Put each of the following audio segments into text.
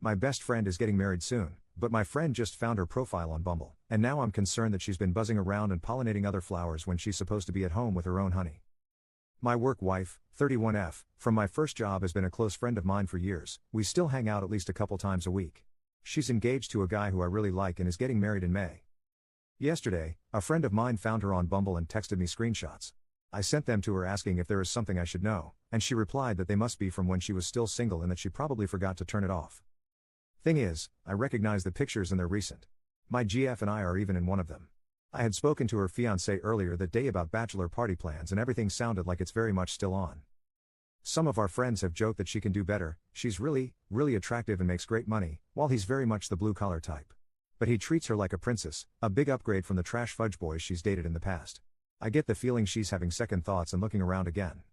My best friend is getting married soon, but my friend just found her profile on Bumble, and now I'm concerned that she's been buzzing around and pollinating other flowers when she's supposed to be at home with her own honey. My work wife, 31F, from my first job has been a close friend of mine for years. We still hang out at least a couple times a week. She's engaged to a guy who I really like and is getting married in May. Yesterday, a friend of mine found her on Bumble and texted me screenshots. I sent them to her asking if there is something I should know, and she replied that they must be from when she was still single and that she probably forgot to turn it off. Thing is, I recognize the pictures and they're recent. My GF and I are even in one of them. I had spoken to her fiancé earlier that day about bachelor party plans and everything sounded like it's very much still on. Some of our friends have joked that she can do better, she's really attractive and makes great money, while he's very much the blue-collar type. But he treats her like a princess, a big upgrade from the trash fudge boys she's dated in the past. I get the feeling she's having second thoughts and looking around again.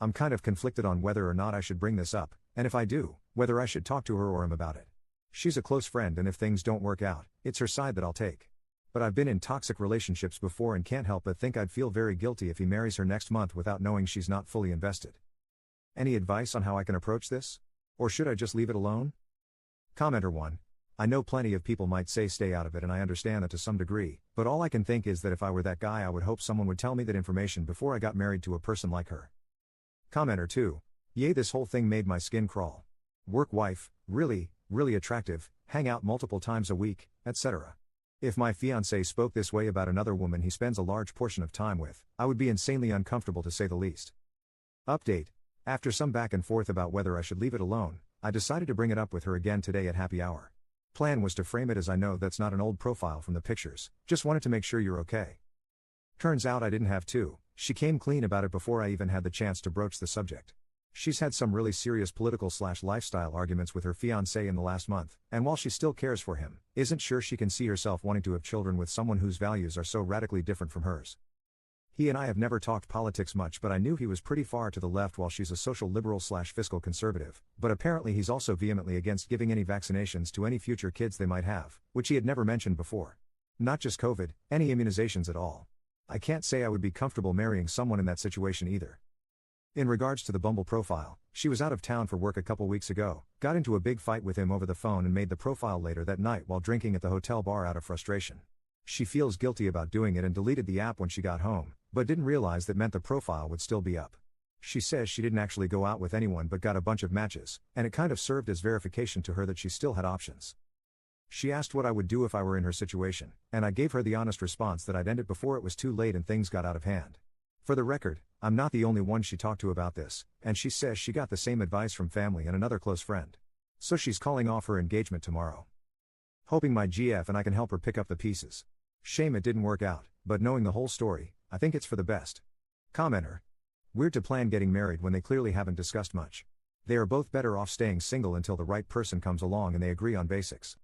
I'm kind of conflicted on whether or not I should bring this up, and if I do, whether I should talk to her or him about it. She's a close friend and if things don't work out, it's her side that I'll take. But I've been in toxic relationships before and can't help but think I'd feel very guilty if he marries her next month without knowing she's not fully invested. Any advice on how I can approach this? Or should I just leave it alone? Commenter 1. I know plenty of people might say stay out of it and I understand that to some degree, but all I can think is that if I were that guy I would hope someone would tell me that information before I got married to a person like her. Commenter 2. Yay, this whole thing made my skin crawl. Work wife, really attractive, hang out multiple times a week, etc. If my fiancé spoke this way about another woman he spends a large portion of time with, I would be insanely uncomfortable to say the least. Update. After some back and forth about whether I should leave it alone, I decided to bring it up with her again today at happy hour. Plan was to frame it as I know that's not an old profile from the pictures, just wanted to make sure you're okay. Turns out I didn't have to, she came clean about it before I even had the chance to broach the subject. She's had some really serious political/lifestyle arguments with her fiancé in the last month, and while she still cares for him, isn't sure she can see herself wanting to have children with someone whose values are so radically different from hers. He and I have never talked politics much, but I knew he was pretty far to the left while she's a social liberal/fiscal conservative, but apparently he's also vehemently against giving any vaccinations to any future kids they might have, which he had never mentioned before. Not just COVID, any immunizations at all. I can't say I would be comfortable marrying someone in that situation either. In regards to the Bumble profile, she was out of town for work a couple weeks ago, got into a big fight with him over the phone and made the profile later that night while drinking at the hotel bar out of frustration. She feels guilty about doing it and deleted the app when she got home, but didn't realize that meant the profile would still be up. She says she didn't actually go out with anyone but got a bunch of matches, and it kind of served as verification to her that she still had options. She asked what I would do if I were in her situation, and I gave her the honest response that I'd end it before it was too late and things got out of hand. For the record, I'm not the only one she talked to about this, and she says she got the same advice from family and another close friend. So she's calling off her engagement tomorrow. Hoping my GF and I can help her pick up the pieces. Shame it didn't work out, but knowing the whole story, I think it's for the best. Commenter. Weird to plan getting married when they clearly haven't discussed much. They are both better off staying single until the right person comes along and they agree on basics.